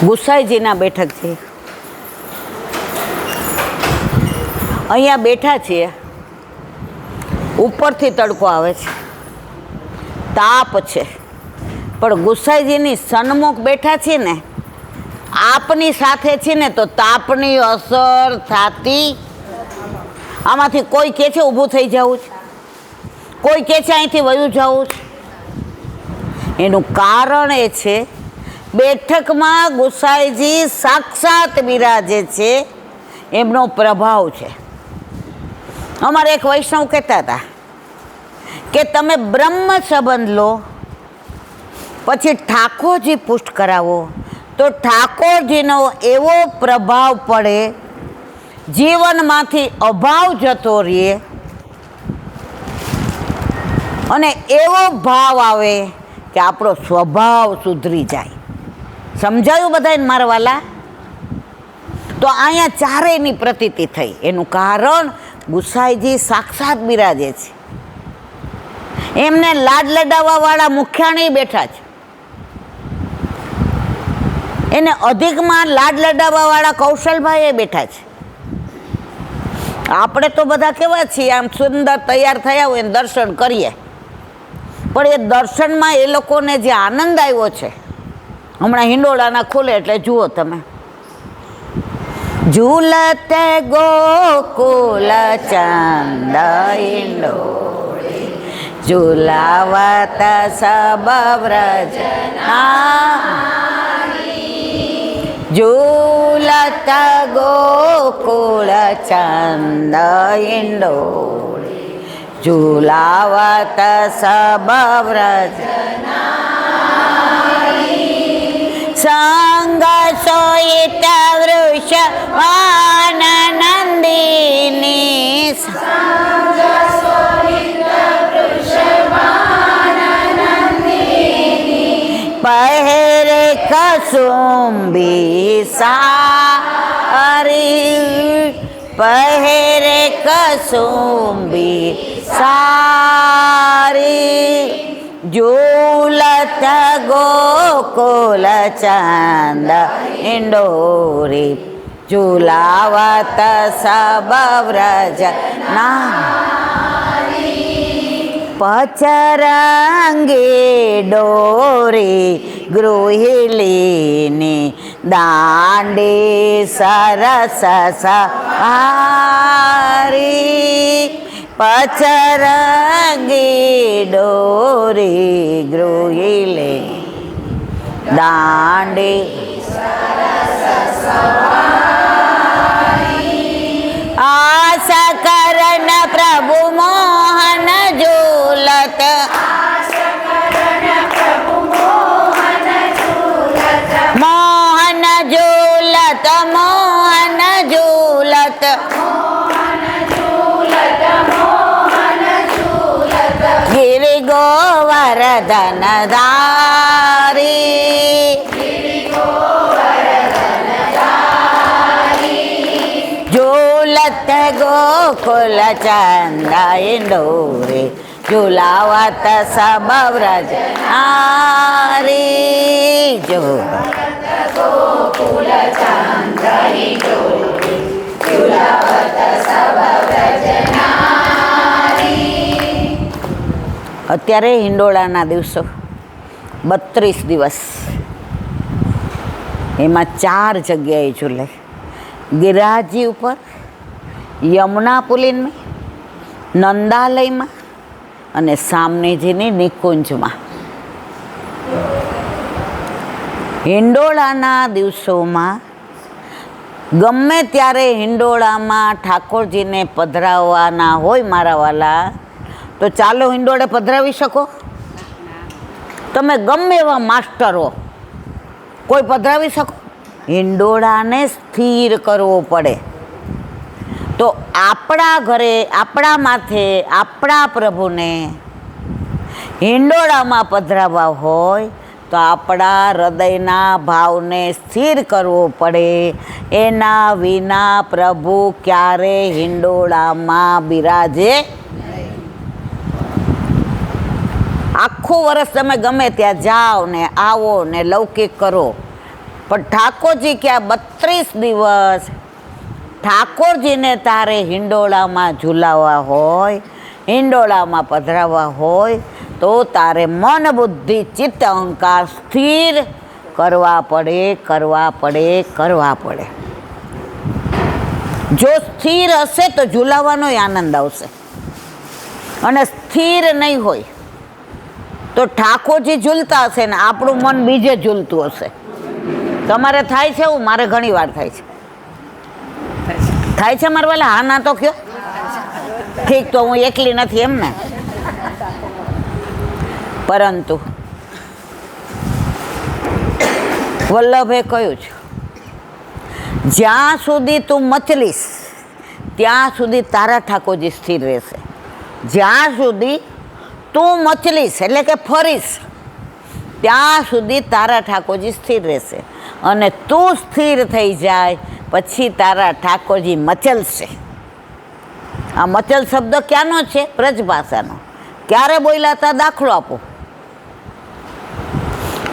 ગુસાઈજીના બેઠક છે. અહીંયા બેઠા છીએ, ઉપરથી તડકો આવે છે, તાપ છે, પણ ગુસાઈજીની સન્મુખ બેઠા છીએ ને, આપની સાથે છે ને, તો તાપની અસર થતી. આમાંથી કોઈ કહે છે ઊભું થઈ જવું છે, કોઈ કહે છે અહીંથી વયું જવું છે. એનું કારણ એ છે, બેઠકમાં ગુસાઈજી સાક્ષાત બિરાજે છે, એમનો પ્રભાવ છે. અમારે એક વૈષ્ણવ કહેતા હતા કે તમે બ્રહ્મ સંબંધ લો, પછી ઠાકોરજી પુષ્ટ કરાવો તો ઠાકોરજીનો એવો પ્રભાવ પડે, જીવનમાંથી અભાવ જતો રહે અને એવો ભાવ આવે કે આપણો સ્વભાવ સુધરી જાય. સમજાયું બધાને મારા વાલા? તો અહીંયા ચારેયની પ્રતીતિ થઈ. એનું કારણ ગુસાઈજી સાક્ષાત બિરાજે છે. એમને લાડ લડાવવા વાળા મુખ્યાણી બેઠા છે, એને અધિકમાં લાડ લડાવવા વાળા કૌશલભાઈ બેઠા છે. આપણે તો બધા કેવા છીએ, આમ સુંદર તૈયાર થયા હોય ને દર્શન કરીએ, પણ એ દર્શનમાં એ લોકોને જે આનંદ આવ્યો છે, હમણાં હિંડોળાના ખોલે એટલે જુઓ તમે. ઝૂલત ગોકુલ ચંદ હિંડોળે, ઝુલાવત સબ વ્રજ ઝૂલત ગોકુળ ચંદ હિંડોળે, ઝુલાવત સબ વ્રજ સંગ સોયિત વૃષભાન નંદિની, પહેરે કસુંબી સારી, પહેરે કસુંબી સારી, ઝૂલત ગોકુલ ચંદ હિંડોરે, ઝુલાવત સબ વ્રજ પચરંગી ડોરી ગૃહિલીની, દાંડી સરસ સહારી, પચરંગી ડોરી ગૃહિલી, દાંડી આશા કરણ પ્રભુ મોહન ઝૂલત, મોહન ઝૂલત, મોહન ઝૂલત, ગિરિ ગોવર્ધન ધારી, ઝૂલત ગોકુલ ચંદ હિંડોરે, ઝુલાવત સબ વ્રજ નારી, ઝૂલત ગોકુલ ચંદ હિંડોરે, ઝુલાવત સબ વ્રજ નારી. અત્યારે હિંડોળાના દિવસો 32 દિવસ, એમાં 4 જગ્યાએ ઝૂલે. ગિરિરાજજી ઉપર, યમુના પુલીનમાં, નંદાલયમાં અને સામનેજીની નિકુંજમાં. હિંડોળાના દિવસોમાં ગમે ત્યારે હિંડોળામાં ઠાકોરજીને પધરાવવાના હોય મારા વાલા, તો ચાલો હિંડોળે પધરાવી શકો? તમે ગમે એવા માસ્ટર હો, કોઈ પધરાવી શકો? હિંડોળાને સ્થિર કરવો પડે. તો આપણા ઘરે, આપણા માથે, આપણા પ્રભુને હિંડોળામાં પધરાવવા હોય તો આપણા હૃદયના ભાવને સ્થિર કરવો પડે. એના વિના પ્રભુ ક્યારે હિંડોળામાં બિરાજે? આખું વર્ષ તમે ગમે ત્યાં જાઓ ને આવો ને લૌકિક કરો, પણ ઠાકોરજી કે આ 32 દિવસ ઠાકોરજીને તારે હિંડોળામાં ઝૂલાવવા હોય, હિંડોળામાં પધરાવવા હોય તો તારે મન બુદ્ધિ ચિત્ત અહંકાર સ્થિર કરવા પડે. જો સ્થિર હશે તો ઝૂલાવવાનો આનંદ આવશે, અને સ્થિર નહીં હોય તો ઠાકોરજી ઝૂલતા હશે ને આપણું મન બીજે ઝૂલતું હશે. તમારે થાય છે એવું? મારે ઘણી વાર થાય છે. થાય છે મારા વાલા? હા ના તો કયો. ઠીક, તો હું એકલી નથી એમ ને. પરંતુ વલ્લભે કહ્યું છે, જ્યાં સુધી તું મચલીશ ત્યાં સુધી તારા ઠાકોરજી સ્થિર રહેશે. જ્યાં સુધી તું મચલીશ એટલે કે ફરીશ ત્યાં સુધી તારા ઠાકોરજી સ્થિર રહેશે, અને તું સ્થિર થઈ જાય પછી તારા ઠાકોરજી મચલશે. આ મચલ શબ્દ ક્યાંનો છે? બ્રજ ભાષાનો. ક્યારે બોલ્યા હતા? દાખલો આપો.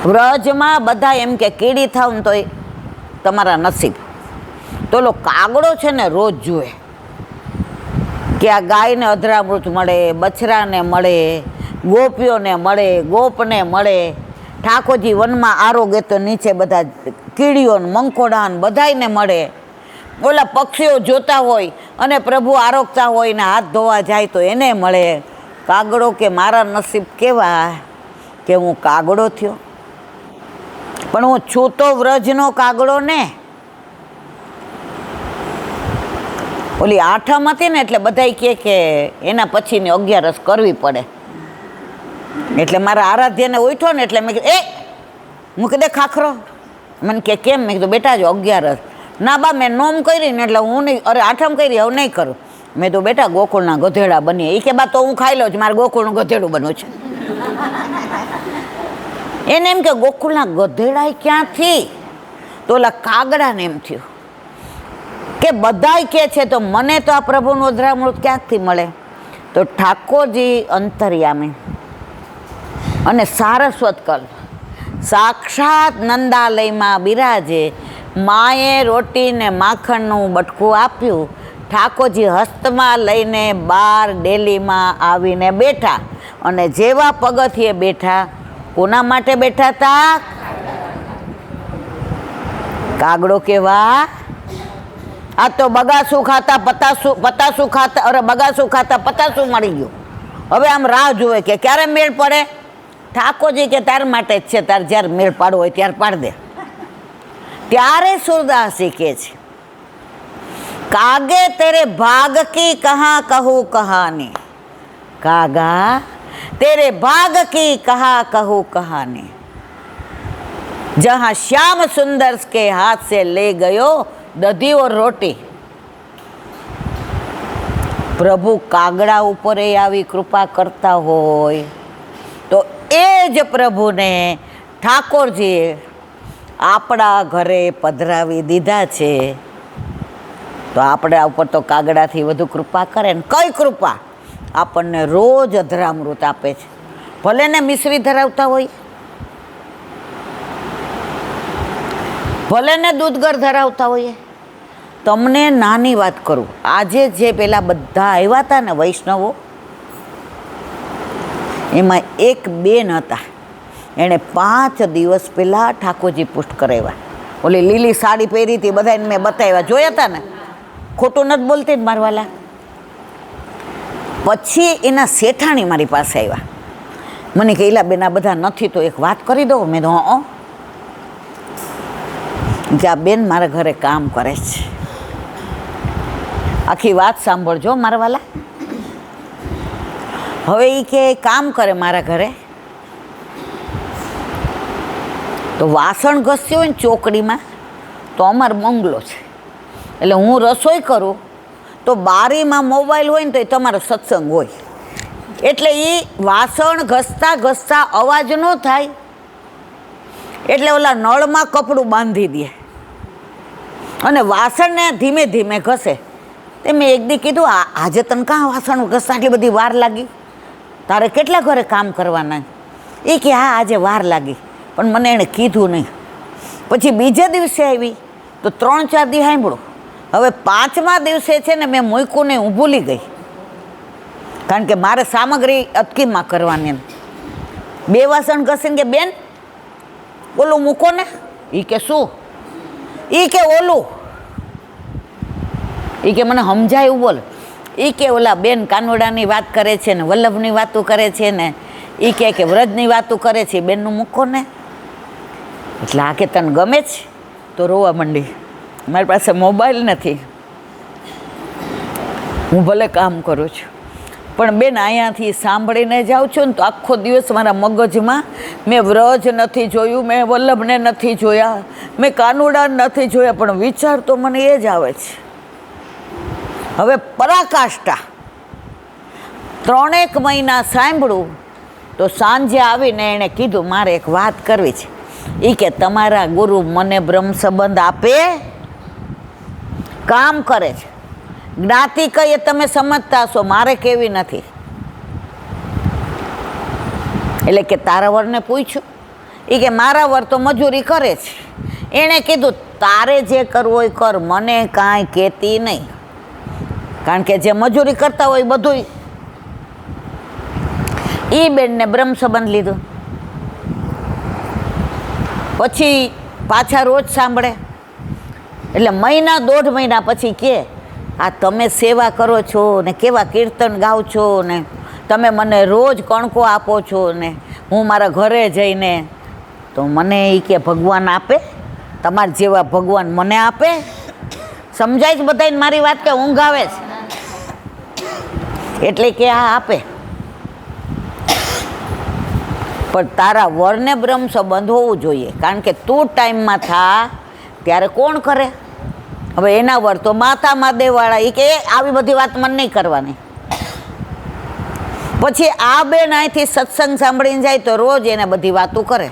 વ્રજમાં બધા એમ કે કીડી થાવ ને તો એ તમારા નસીબ. તો લો કાગડો છે ને રોજ જુએ કે આ ગાયને અધરામૃત મળે, બછરાને મળે, ગોપીઓને મળે, ગોપને મળે. ઠાકોરજી વનમાં આરોગે તો નીચે બધા કીડીઓને મંકોડાને બધાયને મળે. ઓલા પક્ષીઓ જોતા હોય અને પ્રભુ આરોગતા હોય ને હાથ ધોવા જાય તો એને મળે. કાગડો કે મારા નસીબ કેવા કે હું કાગડો થયો, પણ હું છું તો વ્રજનો કાગડો ને. ઓલી આઠમ હતી ને એટલે બધાય કહે કે એના પછીની 11 કરવી પડે. એટલે મારા આરાધ્યને ઉઠ્યો ને એટલે મેં કીધું એ મૂકી દે ખાખરો. મને કે કેમ? મેં કીધું બેટા જો 11. ના બા મેં નોમ કરી ને એટલે હું નહીં, અરે આઠમ કરી હવે નહીં કરું. મેં તો બેટા ગોકુળના ગધેડા બનીએ. એ કે બા તો હું ખાઈ લઉં છું, મારે ગોકુળનું ગધેડું બનવું છે. એને એમ કે ગોકુળના ગધેડા ક્યાંથી? તો ઓલા કાગડાને એમ થયું કે બધાય કે છે તો મને તો આ પ્રભુનું અધરામૃત ક્યાંકથી મળે. તો ઠાકોરજી અંતર્યામી અને સારસ્વત કલ્પ સાક્ષાત નંદાલયમાં બિરાજે. માએ રોટી ને માખણનું બટકું આપ્યું, ઠાકોરજી હસ્તમાં લઈને બાર ડેલીમાં આવીને બેઠા. અને જેવા પગથિયે બેઠા, કોના માટે બેઠા હતા? કાગડો કેવા? આ તો બગાસું ખાતા પતાસું ખાતા, અરે બગાસું ખાતા પતાસું મળી ગયું. હવે આમ રાહ જુએ કે ક્યારે મેળ પડે. ઠાકોરજી કે તાર માટે જ છે, તાર જ્યારે મેળ પાડવો હોય ત્યારે પાડ દે. ત્યારે સુરદાસી કે છે, કાગે તેરે ભાગ કી કહા કહું કહાની, કાગા तेरे भाग की कहा कहूँ कहानी, जहाँ श्याम सुंदर के हाथ से ले गयो दधी और रोटी. प्रभु कागड़ा ઉપર આવી કૃપા કરતા હોય તો એ જ પ્રભુને ઠાકોરજીએ આપણા ઘરે પધરાવી દીધા છે. તો આપણા ઉપર તો કાગડાથી વધુ કૃપા કરે ને. કઈ કૃપા? આપણને રોજ અધરામૃત આપે છે. ભલે ને મિશ્રી ધરાવતા હોય, ભલે ને દૂધગર ધરાવતા હોઈએ. તમને નાની વાત કરું, આજે જે પેલા બધા આવ્યા હતા ને વૈષ્ણવો, એમાં એક બેન હતા, એણે 5 દિવસ પહેલાં ઠાકોરજી પુષ્ટ કરાવ્યા. ઓલી લીલી સાડી પહેરી હતી, બધાને મેં બતાવ્યા, જોયા હતા ને. ખોટું નથી બોલતી જ મારવાલા. પછી એના શેઠાણી મારી પાસે આવ્યા. મને કે એલા બેન આ બધા નથી તો એક વાત કરી દો. મેં તો કે આ બેન મારા ઘરે કામ કરે છે. આખી વાત સાંભળજો મારા વાલા. હવે એ કે કામ કરે મારા ઘરે, તો વાસણ ઘસ્યું હોય ને ચોકડીમાં, તો અમારો બંગલો છે, એટલે હું રસોઈ કરું તો બારીમાં મોબાઈલ હોય ને તો એ તમારો સત્સંગ હોય, એટલે એ વાસણ ઘસતા ઘસતા અવાજ ન થાય એટલે ઓલા નળમાં કપડું બાંધી દે અને વાસણને ધીમે ધીમે ઘસે. તે મેં એક દી કીધું આજે તને કાં વાસણ ઘસતા આટલી બધી વાર લાગી? તારે કેટલા ઘરે કામ કરવાના? એ કે હા આજે વાર લાગી, પણ મને એણે કીધું નહીં. પછી બીજે દિવસે આવી તો 3-4 દી સાંભળો. હવે 5મા દિવસે છે ને મેં મૂક્યું ને હું ભૂલી ગઈ, કારણ કે મારે સામગ્રી અટકીમાં કરવાની. 2 વાસણ ઘસીને કે બેન ઓલું મૂકો ને. એ કે શું? એ કે ઓલું. એ કે મને સમજાય એવું બોલ. એ કે ઓલા બેન કાનોડાની વાત કરે છે ને વલ્લભની વાતો કરે છે ને એ કે વ્રજની વાતો કરે છે, બેનનું મૂકો ને. એટલે આ કે તને ગમે છે? તો રોવા માંડી. મારી પાસે મોબાઈલ નથી, હું ભલે કામ કરું છું, પણ બેન અહીંયાથી સાંભળીને જાઉં છું ને તો આખો દિવસ મારા મગજમાં મેં વ્રજ નથી જોયું, મેં વલ્લભને નથી જોયા, મેં કાનુડા નથી જોયા, પણ વિચાર તો મને એ જ આવે છે. હવે પરાકાષ્ઠા 3 મહિના સાંભળું તો સાંજે આવીને એણે કીધું મારે એક વાત કરવી છે. એ કે તમારા ગુરુ મને બ્રહ્મ સંબંધ આપે, કામ કરે છે, જ્ઞાતિ કહીએ તમે સમજતા હશો, મારે કેવી નથી. એટલે કે તારા વરને પૂછ્યું. એ કે મારા વર તો મજૂરી કરે છે. એણે કીધું તારે જે કરવું હોય કર, મને કાંઈ કહેતી નહીં, કારણ કે જે મજૂરી કરતા હોય બધું. એ બેનને બ્રહ્મ સંબંધ લીધું. પછી પાછા રોજ સાંભળે. એટલે 1.5 મહિના પછી કે આ તમે સેવા કરો છો ને કેવા કીર્તન ગાઓ છો ને તમે મને રોજ કણકો આપો છો ને હું મારા ઘરે જઈને તો મને એ કે ભગવાન આપે, તમારા જેવા ભગવાન મને આપે. સમજાય છે બધાને મારી વાત કે ઊંઘ આવે છે? એટલે કે આ આપે, પણ તારા વરને બ્રહ્મ સંબંધ હોવું જોઈએ, કારણ કે તું ટાઈમમાં થા ત્યારે કોણ કરે? હવે એના વર તો માતા મહાદેવવાળા. એ કે આવી બધી વાત મને નહીં કરવાની. પછી આ બેન અહીંથી સત્સંગ સાંભળીને જાય તો રોજ એને બધી વાતો કરે.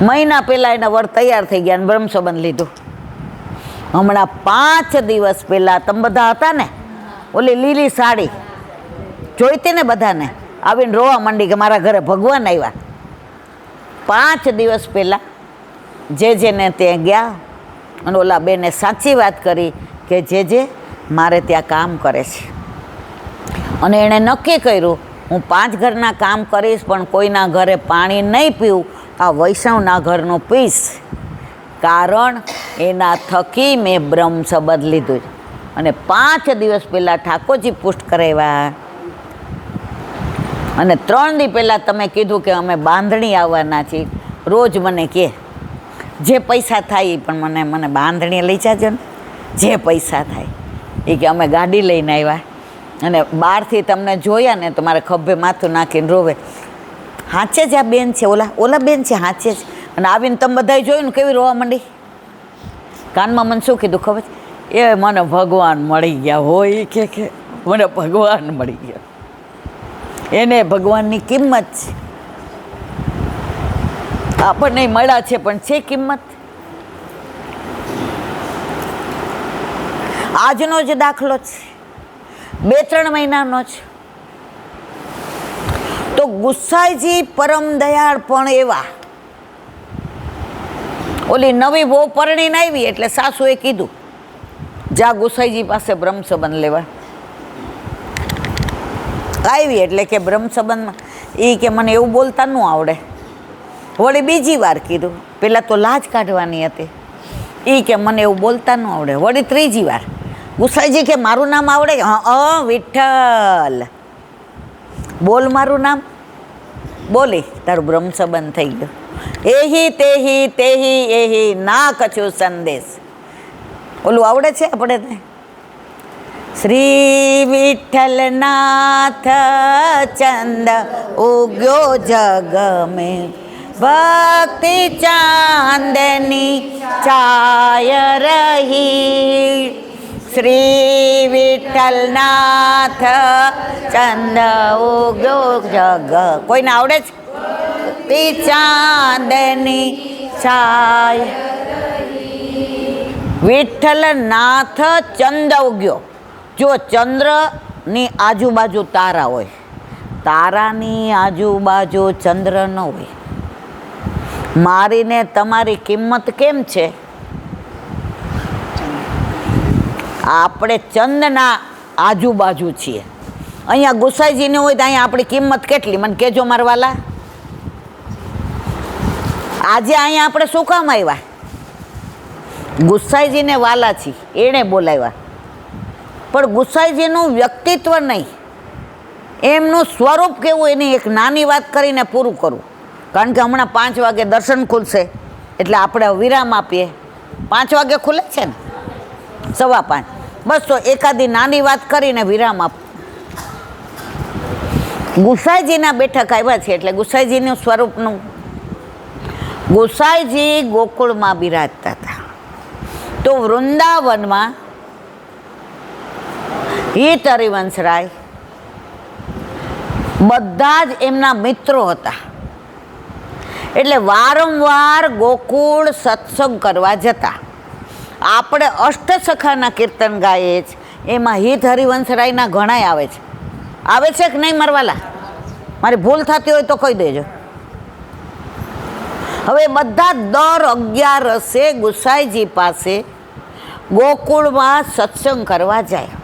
મહિના પહેલાં એના વર તૈયાર થઈ ગયા અને બ્રહ્મ સંબંધ લીધું. હમણાં 5 દિવસ પહેલાં તમે બધા હતા ને, ઓલી લીલી સાડી જોઈતી ને બધાને, આવીને રોવા માંડી કે મારા ઘરે ભગવાન આવ્યા. 5 દિવસ પહેલાં જેને ત્યાં ગયા અને ઓલા બેને સાચી વાત કરી કે જે મારે ત્યાં કામ કરે છે. અને એણે નક્કી કર્યું હું 5 ઘરના કામ કરીશ પણ કોઈના ઘરે પાણી નહીં પીવું, આ વૈષ્ણવના ઘરનું પીશ, કારણ એના થકી મેં બ્રહ્મ સંબંધ લીધું. અને 5 દિવસ પહેલાં ઠાકોરજી પુષ્ટ કરાવ્યા. અને 3 દી પહેલાં તમે કીધું કે અમે બાંધણી આવવાના છીએ. રોજ મને કહે જે પૈસા થાય એ પણ મને બાંધણી લઈ જાજો ને, જે પૈસા થાય. એ કે અમે ગાડી લઈને આવ્યા અને બહારથી તમને જોયા ને તો મારે ખભે માથું નાખીને રોવે. હાચે જ આ બેન છે, ઓલા બેન છે, હાચે જ. અને આવીને તમે બધાએ જોયું ને કેવી રોવા માંડી. કાનમાં મને શું કીધું ખબર છે? એ મને ભગવાન મળી ગયા હોય કે મને ભગવાન મળી ગયા. એને ભગવાનની કિંમત છે. આપણને મળ્યા છે પણ છે કિંમત. આજનો જ દાખલો છે, 2-3 મહિનાનો છે. તો ગુસાઈજી પરમ દયાળ પણ એવા. ઓલી નવી બહુ પરણીને આવી એટલે સાસુએ કીધું જા ગુસાઈજી પાસે બ્રહ્મ સંબંધ લેવા. આવી એટલે કે બ્રહ્મ સંબંધમાં એ કે મને એવું બોલતા ન આવડે. વળી બીજી વાર કીધું, પહેલાં તો લાજ કાઢવાની હતી. એ કે મને એવું બોલતા ન આવડે. વળી ત્રીજી વાર ગુસાઈજી કે મારું નામ આવડે? હા વિઠ્ઠલ બોલ મારું નામ. બોલી તારું બ્રહ્મ સંબંધ થઈ ગયો. એહી તેહી તેહી એહી ના કછું સંદેશ. ઓલું આવડે છે આપણે? શ્રી વિઠ્ઠલનાથ ચંદ ઉગ્યો જગ મેં, ભક્તિ ચાંદની છાય રહી. શ્રી વિઠ્ઠલનાથ ચંદ ઉગ્યો જગ. કોઈને આવડે છે? ભક્તિ ચાંદની છાય. વિઠ્ઠલનાથ ચંદ ઉગ્યો. જો ચંદ્રની આજુબાજુ તારા હોય, તારાની આજુબાજુ ચંદ્ર ન હોય. મારીને તમારી કિંમત કેમ છે? આપણે ચંદના આજુબાજુ છીએ. અહીંયા ગુસાઈજીને હોય તો અહીંયા આપણી કિંમત કેટલી? મને કહેજો મારવાલા. આજે અહીંયા આપણે શું કામ આવ્યા? ગુસાઈજીને વાલા છીએ, એણે બોલાવ્યા. પણ ગુસાઈજીનું વ્યક્તિત્વ નહીં, એમનું સ્વરૂપ કેવું એની એક નાની વાત કરીને પૂરું કરું. કારણ કે હમણાં 5 વાગે દર્શન ખુલશે એટલે આપણે વિરામ આપીએ. 5 વાગે ખુલે છે ને, 5:15. બસ તો એકાદી નાની વાત કરીને વિરામ આપ. ગુસાઈજીના બેઠક આવ્યા છે એટલે ગુસાઈજીનું સ્વરૂપનું. ગુસાઈજી ગોકુળમાં બિરાજતા હતા તો વૃંદાવનમાં હિત હરિવંશરાય બધા જ એમના મિત્રો હતા. એટલે વારંવાર ગોકુળ સત્સંગ કરવા જતા. આપણે અષ્ટસખાના કીર્તન ગાઈએ જ, એમાં હિત હરિવંશરાયના ઘણાય આવે છે. આવે છે કે નહીં મરવાલા? મારી ભૂલ થતી હોય તો કહી દેજો. હવે બધા દર 11 ગુસાઈજી પાસે ગોકુળમાં સત્સંગ કરવા જાય.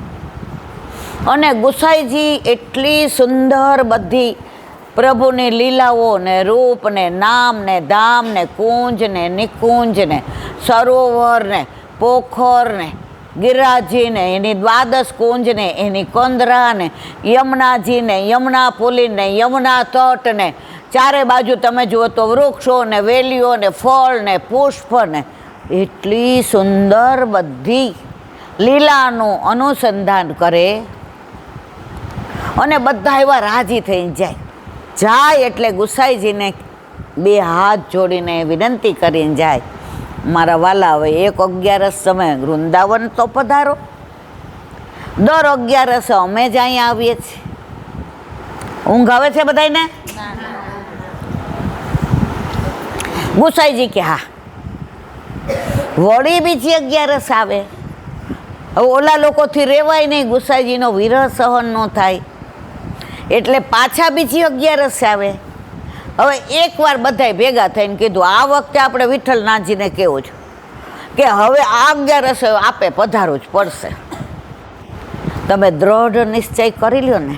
અને ગુસાઈજી એટલી સુંદર બધી પ્રભુની લીલાઓ ને રૂપ ને નામ ને ધામ ને કુંજ ને નિકુંજ ને સરોવર ને પોખર ને ગિરિરાજી ને એની દ્વાદશ કુંજ ને એની કંદરા ને યમુનાજી ને યમુના પુલી ને યમુના તટ ને ચારે બાજુ તમે જુઓ તો વૃક્ષો ને વેલીઓ ને ફળ ને પુષ્પ ને એટલી સુંદર બધી લીલાનું અનુસંધાન કરે. અને બધા એવા રાજી થઈ જાય એટલે ગુસાઈજીને 2 હાથ જોડીને વિનંતી કરીને જાય, મારા વાલા હવે 11 સમય વૃંદાવન તો પધારો. દર 11 અમે જ અહીંયા આવીએ છીએ. ઊંઘ આવે છે બધાને? ગુસાઈજી કે હા. વળી બીજી 11 આવે. હવે ઓલા લોકોથી રહેવાય નહીં, ગુસાઈજીનો વિરહ સહન ન થાય એટલે પાછા બીજી 11 આવે. હવે એકવાર બધાય ભેગા થઈને કીધું આ વખતે આપણે વિઠ્ઠલનાથજીને કહેવું છે કે હવે આ 11 આપે પધારવું જ પડશે. તમે દ્રઢ નિશ્ચય કરી લ્યો ને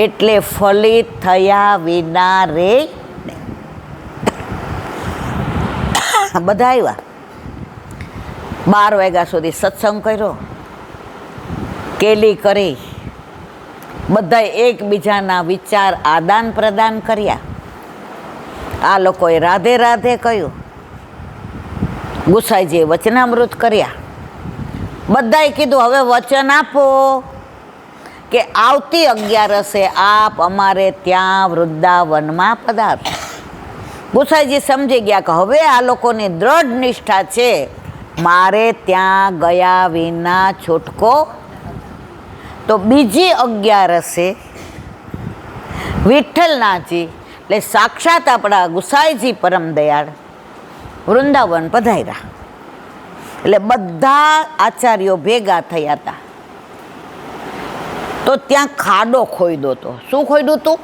એટલે ફલિત થયા વિના રે. બધા આવ્યા. 12 વાગ્યા સુધી સત્સંગ કર્યો, કેલી કરી, બધાએ એકબીજાના વિચાર આદાન પ્રદાન કર્યા. આ લોકોએ રાધે રાધે કહ્યું, ગુસાઈજીએ વચનામૃત કર્યા. બધાએ કીધું હવે વચન આપો કે આવતી 11 આપ અમારે ત્યાં વૃંદાવનમાં પધારશો. ગુસાઈજી સમજી ગયા કે હવે આ લોકોની દ્રઢ નિષ્ઠા છે, મારે ત્યાં ગયા વિના છૂટકો. તો બીજી 11 વિઠ્ઠલનાથજી એટલે સાક્ષાત આપણા ગુસાઈજી પરમ દયાળ વૃંદાવન પધાર્યા. એટલે બધા આચાર્યો ભેગા થયા હતા. તો ત્યાં ખાડો ખોયદો હતો. શું ખોયડું હતું?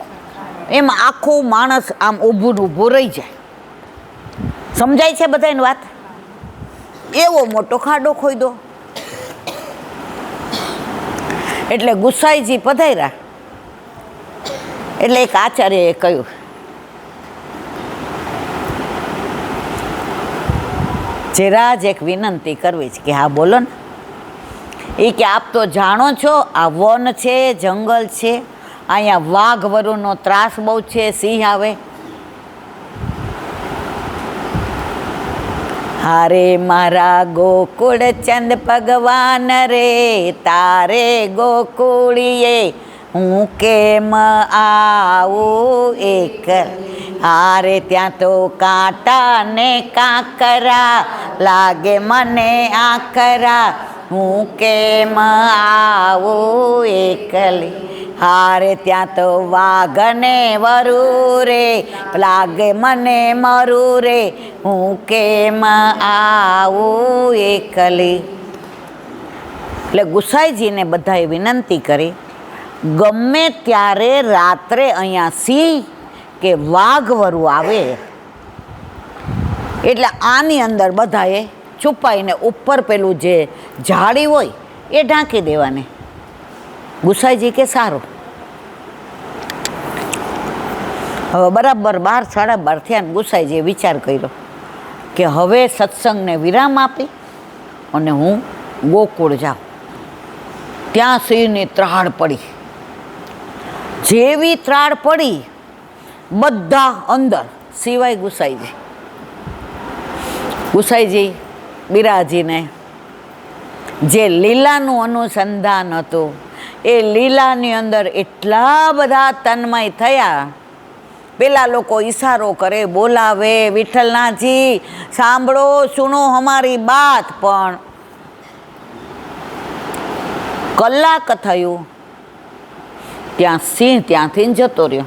એમાં આખું માણસ આમ ઊભું ઊભું રહી જાય. સમજાય છે બધાની વાત? એવો મોટો ખાડો ખોયદો. એટલે ગુસાઈજી પધાર્યા એટલે એક આચાર્યએ કહ્યું, જરા જ એક વિનંતી કરવી છે. કે હા બોલો ને. એ કે આપ તો જાણો છો આ વન છે, જંગલ છે, અહીંયા વાઘ વરુનો ત્રાસ બહુ છે, સિંહ આવે. હારે મારા ગોકુળ ચંદ ભગવાન રે, તારે ગોકુળીએ હું કેમ આવું એક. હારે ત્યાં તો કાંટા ને કાંકરા લાગે મને આકરા, હું કેમ આવું એકલી. હારે ત્યાં તો વાઘને વરુ રે લાગે મને મરુ રે, હું કેમ આવું એકલી. એટલે ગુસાઈજીને બધાએ વિનંતી કરી, ગમે ત્યારે રાત્રે અહીંયા સિંહ કે વાઘ વરુ આવે એટલે આની અંદર બધાએ છુપાઈને ઉપર પેલું જે જાળી હોય એ ઢાંકી દેવાની. ગુસાઈજી કે સારું. હવે બરાબર 12 સાડા 12 થયા. ગુસાઈજીએ વિચાર કર્યો કે હવે સત્સંગને વિરામ આપી અને હું ગોકુળ જાઉં. ત્યાં સિંહની ત્રાડ પડી. જેવી ત્રાડ પડી બધા અંદર સિવાય ગુસાઈજી. ગુસાઈજી બિરાજીને જે લીલાનું અનુસંધાન હતું એ લીલાની અંદર એટલા બધા તન્મય થયા. પેલા લોકો ઈશારો કરે, બોલાવે, વિઠ્ઠલનાથજી સાંભળો, સુનો હમારી બાત. પણ કલાક થયું ત્યાં સિંહ ત્યાંથી જતો રહ્યો.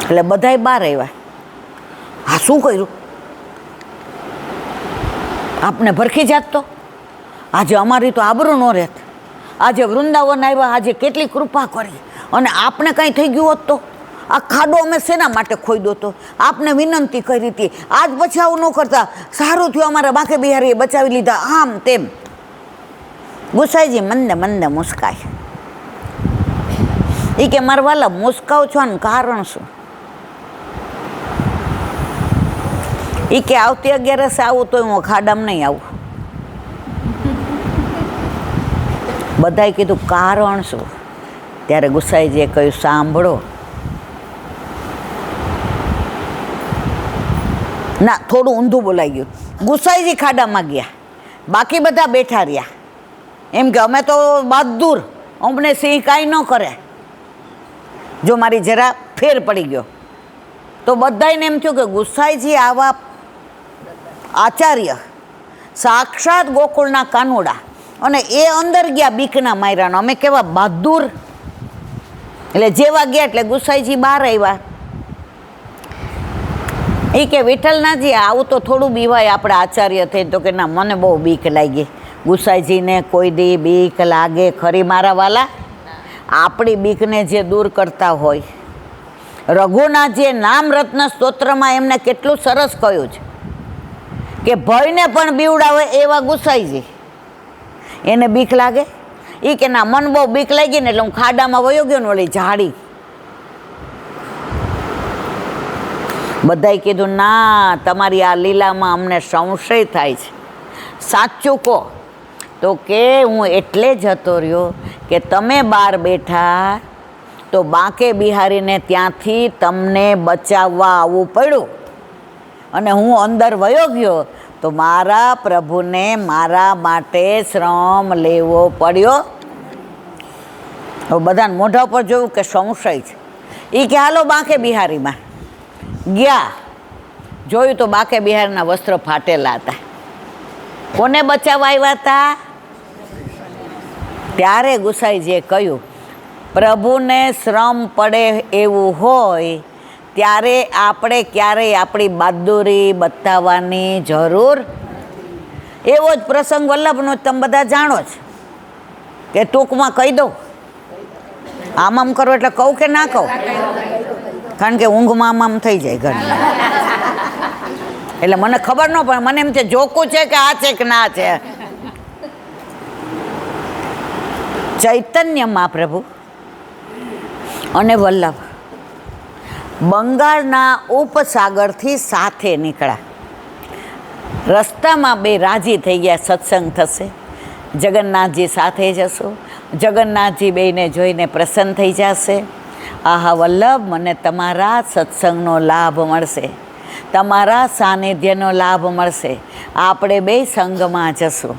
એટલે બધાય બહાર આવ્યા. આ શું કર્યું? આપને ભરખી જાત તો આજે અમારી તો આબરૂ ન રહેત. આજે વૃંદાવન આવ્યા, આજે કેટલી કૃપા કરી, અને આપને કાંઈ થઈ ગયું હોત તો આ ખાડો અમે શેના માટે ખોદ્યો હતો? આપને વિનંતી કરી હતી, આજ પછી આવું ન કરતા. સારું થયું અમારા બાંકે બિહારીએ બચાવી લીધા, આમ તેમ. ગુસાઈજી મંદે મંદે મુસ્કાય. એ કે મારા વાલા મુસ્કાવ છો ને કારણ શું? એ કે આવતી 11 આવું તો હું ખાડામાં નહીં આવું. બધાએ કીધું કારણ શું? ત્યારે ગુસાઈજીએ કહ્યું સાંભળો. ના, થોડું ઊંધું બોલાઈ ગયું. ગુસાઈજી ખાડામાં ગયા, બાકી બધા બેઠા રહ્યા. એમ કે અમે તો બહાદુર, અમને સિંહ કાંઈ ન કરે. જો મારી જરા ફેર પડી ગયો તો બધાને એમ થયું કે ગુસાઈજી આવા આચાર્ય સાક્ષાત ગોકુળના કાનુડા, અને એ અંદર ગયા બીકના માર્યાનો. અમે કેવા બહાદુર. એટલે જેવા ગયા એટલે ગુસાઈજી બહાર આવ્યા. એ કે વિઠ્ઠલનાથજી આવું તો થોડું બીવાય આપણે આચાર્ય થઈને. તો કે ના, મને બહુ બીક લાગી. ગુસાઈજીને કોઈ દી બીક લાગે ખરી મારા વાલા? આપણી બીકને જે દૂર કરતા હોય. રઘુનાથજીએ નામ રત્ન સ્તોત્રમાં એમને કેટલું સરસ કહ્યું છે કે ભયને પણ બીવડાવે એવા ગુસાઈજી. એને બીક લાગે? એ કે ના, મન બહુ બીક લાગી ને એટલે હું ખાડામાં વયો ગયો ને ઓલી ઝાડી. બધાએ કીધું ના, તમારી આ લીલામાં અમને સંશય થાય છે. સાચું કહો. તો કે હું એટલે જતો રહ્યો કે તમે બહાર બેઠા તો બાંકે બિહારીને ત્યાંથી તમને બચાવવા આવવું પડ્યું, અને હું અંદર વયો ગયો તો મારા પ્રભુને મારા માટે શ્રમ લેવો પડ્યો. હવે બધાને મોઢા ઉપર જોયું કે સંશય છે. એ કે હાલો બાંકે બિહારીમાં ગયા. જોયું તો બાંકે બિહારીના વસ્ત્ર ફાટેલા હતા. કોને બચાવવા આવ્યા હતા? ત્યારે ગુસાઈજીએ કહ્યું પ્રભુને શ્રમ પડે એવું હોય ત્યારે આપણે ક્યારેય આપણી બહાદુરી બતાવવાની જરૂર. એવો જ પ્રસંગ વલ્લભનો તમે બધા જાણો છો કે ટૂંકમાં કહી દઉં? આમ કરો એટલે કહું કે ના કહું? કારણ કે ઊંઘમાં આમ થઈ જાય ઘરમાં, એટલે મને ખબર ન પડે. મને એમ છે જોકું છે કે આ છે કે ના છે. ચૈતન્ય મહાપ્રભુ અને વલ્લભ બંગાળના ઉપસાગરથી સાથે નીકળ્યા. રસ્તામાં બે રાજી થઈ ગયા, સત્સંગ થશે, જગન્નાથજી સાથે જશો. જગન્નાથજી બેયને જોઈને પ્રસન્ન થઈ જશે. આહા વલ્લભ, મને તમારા સત્સંગનો લાભ મળશે, તમારા સાનિધ્યનો લાભ મળશે, આપણે બે સંગમાં જશું.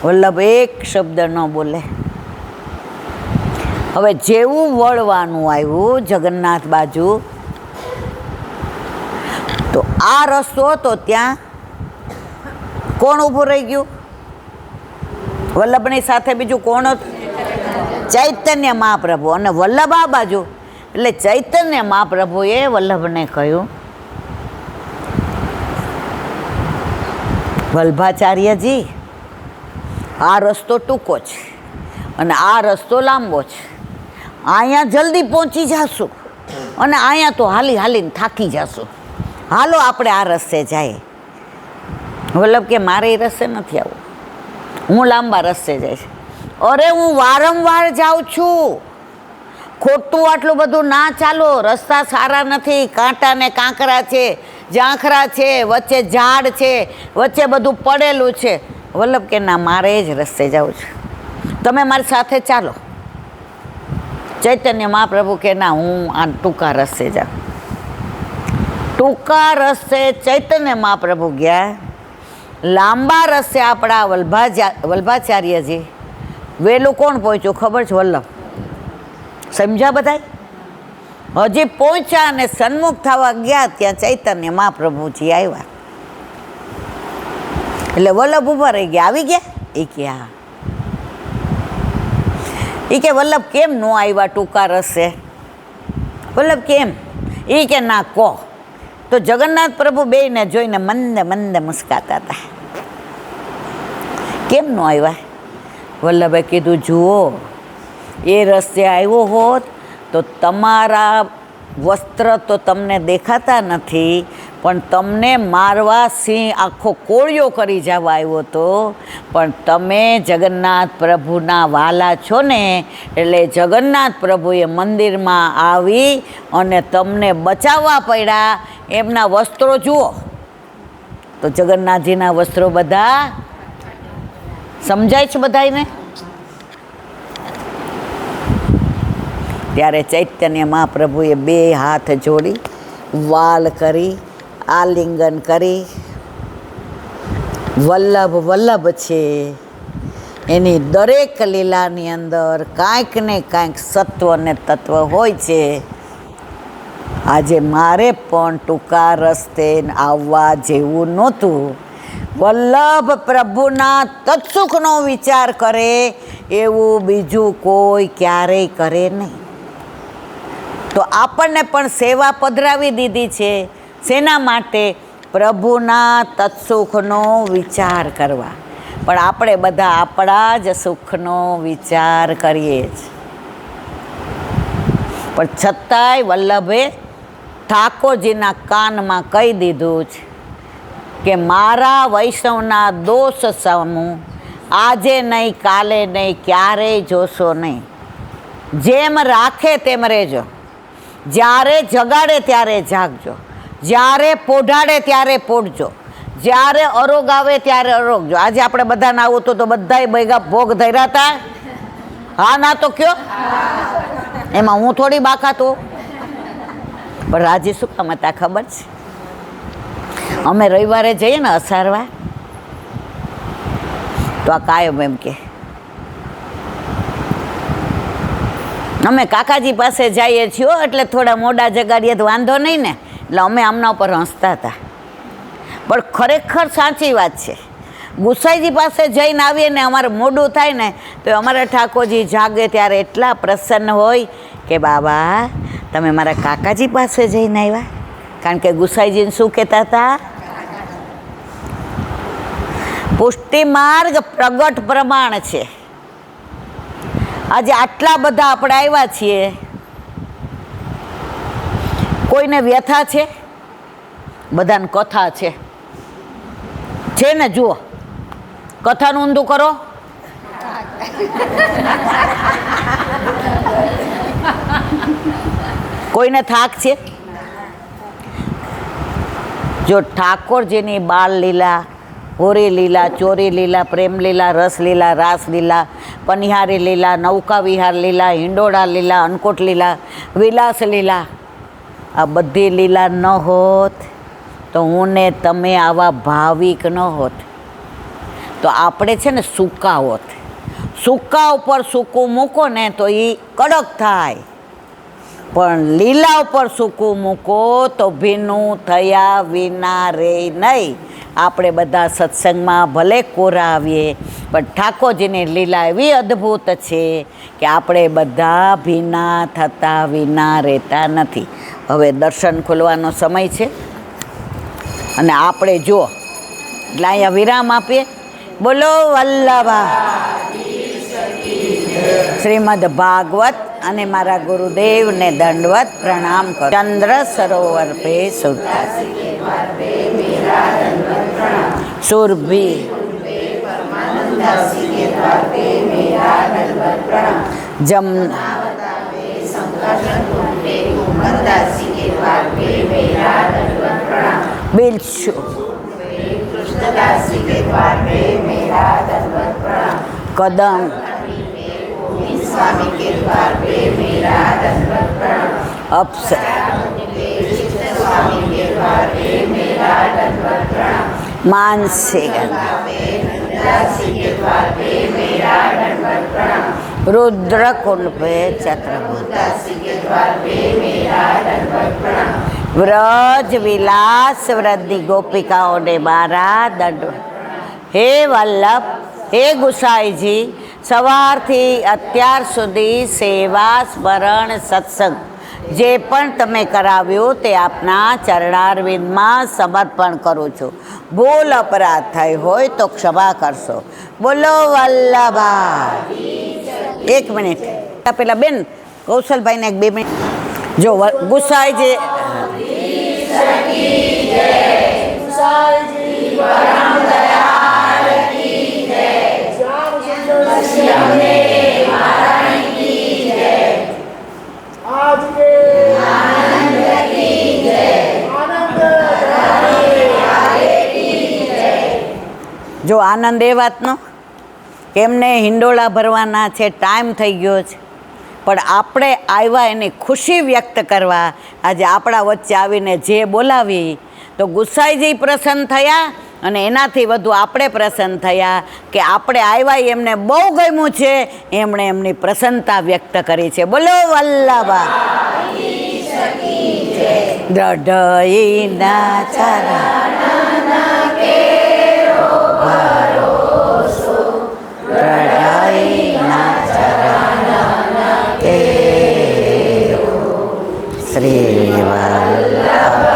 વલ્લભ એક શબ્દ ન બોલે. હવે જેવું વળવાનું આવ્યું જગન્નાથ બાજુ, તો આ રસ્તો હતો, ત્યાં કોણ ઊભું રહી ગયું? વલ્લભની સાથે બીજું કોણ હતું? ચૈતન્ય મહાપ્રભુ. અને વલ્લભ આ બાજુ. એટલે ચૈતન્ય મહાપ્રભુએ વલ્લભને કહ્યું, વલ્ભાચાર્યજી, આ રસ્તો ટૂંકો છે અને આ રસ્તો લાંબો છે. અહીંયા જલ્દી પહોંચી જશું અને અહીંયા તો હાલી હાલીને થાકી જશું. હાલો આપણે આ રસ્તે જાય. વલ્લભ કે મારે એ રસ્તે નથી આવવું, હું લાંબા રસ્તે જઈશ. અરે હું વારંવાર જાઉં છું, ખોટું આટલું બધું ના ચાલો, રસ્તા સારા નથી, કાંટા ને કાંકરા છે, ઝાંખરા છે, વચ્ચે ઝાડ છે, વચ્ચે બધું પડેલું છે. વલ્લભ કે ના મારે જ રસ્તે જવું છે, તમે મારી સાથે ચાલો. ચૈતન્ય મહાપ્રભુ કે ના હું આ ટૂંકા રસ્તે જાઉં. ટૂંકા રસ્તે ચૈતન્ય મહાપ્રભુ ગયા. લાંબા રસ્તે આપણા વલ્ભાચાર્યજી વહેલું કોણ પહોંચ્યું ખબર છે? વલ્લભ. સમજ્યા બધાય? હજી પહોંચ્યા અને સન્મુખ થવા ગયા ત્યાં ચૈતન્ય મહાપ્રભુજી આવ્યા. એટલે વલ્લભ ઊભા રહી ગયા. આવી ગયા? એ કે હા. એ કે વલ્લભ કેમ ન આવ્યા ટૂંકા રસ્તે? વલ્લભ કેમ? એ કે ના કહો. તો જગન્નાથ પ્રભુ બેયને જોઈને મંદ મંદ મુસ્કાતા હતા. કેમ ન આવ્યા? વલ્લભે કીધું જુઓ, એ રસ્તે આવ્યો હોત તો તમારા વસ્ત્ર તો તમને દેખાતા નથી, પણ તમને મારવા સિંહ આખો કોળિયો કરી જવા આવ્યો હતો. પણ તમે જગન્નાથ પ્રભુના વાલા છો ને, એટલે જગન્નાથ પ્રભુએ મંદિરમાં આવી અને તમને બચાવવા પડ્યા. એમના વસ્ત્રો જુઓ તો જગન્નાથજીના વસ્ત્રો બધા સમજાય છે બધાને? ત્યારે ચૈતન્ય મહાપ્રભુએ બે હાથ જોડી વાલ કરી આલિંગન કરી, વલ્લભ વલ્લભ છે, એની દરેક લીલાની અંદર કાંઈક ને કાંઈક સત્વ ને તત્વ હોય છે. આજે મારે પણ ટૂંકા રસ્તે આવવા જેવું નહોતું. વલ્લભ પ્રભુના તત્સુખનો વિચાર કરે એવું બીજું કોઈ ક્યારેય કરે નહીં. તો આપણને પણ સેવા પધરાવી દીધી છે. શેના માટે? પ્રભુના તત્સુખનો વિચાર કરવા. પણ આપણે બધા આપણા જ સુખનો વિચાર કરીએ છીએ. પણ છતાંય વલ્લભે ઠાકોરજીના કાનમાં કહી દીધું છે કે મારા વૈષ્ણવના દોષ સામું આજે નહીં, કાલે નહીં, ક્યારેય જોશો નહીં. જેમ રાખે તેમ રહેજો. જ્યારે જગાડે ત્યારે જાગજો, જ્યારે પોઢાડે ત્યારે પોઢજો, જ્યારે અરોગ આવે ત્યારે અરોગજો. આજે આપણે બધાને આવું તો બધાય ભેગા ભોગ ધર્યા હતા? હા ના તો કયો? એમાં હું થોડી બાકા તો. પણ રાજી શું કામ હતા ખબર છે? અમે રવિવારે જઈએ ને અસારવા, તો આ કાયમ એમ કે અમે કાકાજી પાસે જઈએ છીએ એટલે થોડા મોડા જગાડીએ તો વાંધો નહીં ને, એટલે અમે આમના ઉપર હસતા હતા. પણ ખરેખર સાચી વાત છે. ગુસાઈજી પાસે જઈને આવીએ ને અમારે મોડું થાય ને તો અમારા ઠાકોરજી જાગે ત્યારે એટલા પ્રસન્ન હોય કે બાબા તમે મારા કાકાજી પાસે જઈને આવ્યા. કારણ કે ગુસાઈજીને શું કહેતા હતા? પુષ્ટિ માર્ગ પ્રગટ પ્રમાણ છે. આજે આટલા બધા આપણે આવ્યા છીએ, કોઈને વ્યથા છે? બધાને કથા છે ને? જુઓ, કથાનું ઊંધું કરો. કોઈને થાક છે? જો ઠાકોરજીની બાળ લીલા, હોરી લીલા, ચોરી લીલા, પ્રેમ લીલા, રસ લીલા, રાસ લીલા, પનિહારી લીલા, નૌકા વિહાર લીલા, હિંડોળા લીલા, અન્નકોટ લીલા, વિલાસ લીલા, આ બધી લીલા ન હોત તો હું ને તમે આવા ભાવિક ન હોત. તો આપણે છે ને સૂકા હોત. સૂકા ઉપર સૂકું મૂકો ને તો એ કડક થાય, પણ લીલા ઉપર સૂકું મૂકો તો ભીનું થયા વિના રહે નહીં. આપણે બધા સત્સંગમાં ભલે કોરા આવીએ, પણ ઠાકોરજીની લીલા એવી અદ્ભુત છે કે આપણે બધા ભીના થતા વિના રહેતા નથી. હવે દર્શન ખોલવાનો સમય છે અને આપણે જો એટલે અહીંયા વિરામ આપીએ. બોલો વલ્લભા. શ્રીમદ ભાગવત અને મારા ગુરુદેવને દંડવત પ્રણામ કરું. ચંદ્ર સરોવર પે સુરભી જમના बिलशु कदम अप्सर मानसी रुद्रकुंड पे चक्रभूत વ્રજ વિલાસ વૃદ્ધિ ગોપિકાઓને મારા દંડ. હે વલ્લભ, હે ગુસાઈજી, સવારથી અત્યાર સુધી સેવા સ્મરણ સત્સંગ જે પણ તમે કરાવ્યું તે આપના ચરણારવિંદમાં સમર્પણ કરું છું. ભૂલ અપરાધ થઈ હોય તો ક્ષમા કરશો. બોલો વલ્લભા. એક મિનિટ પેલા બેન કૌશલભાઈને એક 2 મિનિટ. જો ગુસાઈજી જો આનંદ એ વાતનો કે એમને હિંડોળા ભરવાના છે, ટાઈમ થઈ ગયો છે, પણ આપણે આવ્યા એની ખુશી વ્યક્ત કરવા આજે આપણા વચ્ચે આવીને જે બોલાવી તો ગુસાઈજી પ્રસન્ન થયા અને એનાથી વધુ આપણે પ્રસન્ન થયા કે આપણે આવ્યા એમને બહુ ગમ્યું છે, એમણે એમની પ્રસન્નતા વ્યક્ત કરી છે. બોલો વલ્લભા. દ્રઢઈના ચરણના કેરો ભરોસો, દ્રઢઈના ચરણના કેરો શ્રી વલ્લભ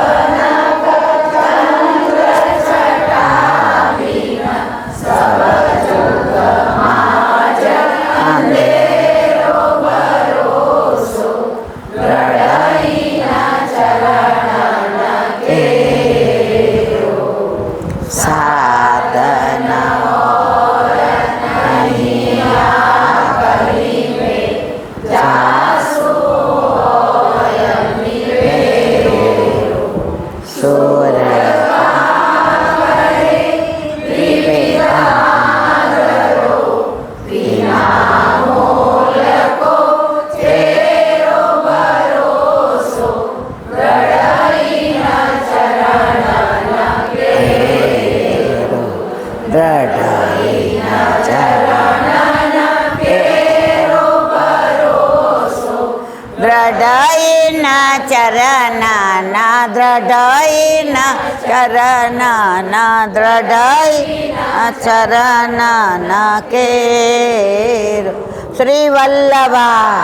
દ્રઢઈના ચરણના દ્રઢઈના ચરણના દ્રઢઈના ચરણના કેરો શ્રી વલ્લભા.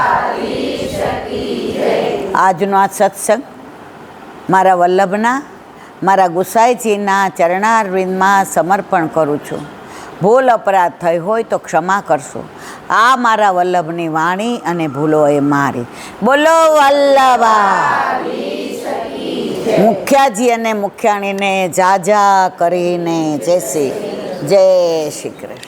આજનો આ સત્સંગ મારા વલ્લભના, મારા ગુસાઈજીના ચરણારવિંદમાં સમર્પણ કરું છું. ભૂલ અપરાધ થઈ હોય તો ક્ષમા કરશો. આ મારા વલ્લભની વાણી અને ભૂલો એ મારી. બોલો વલ્લભા. મુખ્યાજી અને મુખ્યાણીને જાજા કરીને જય શ્રી કૃષ્ણ.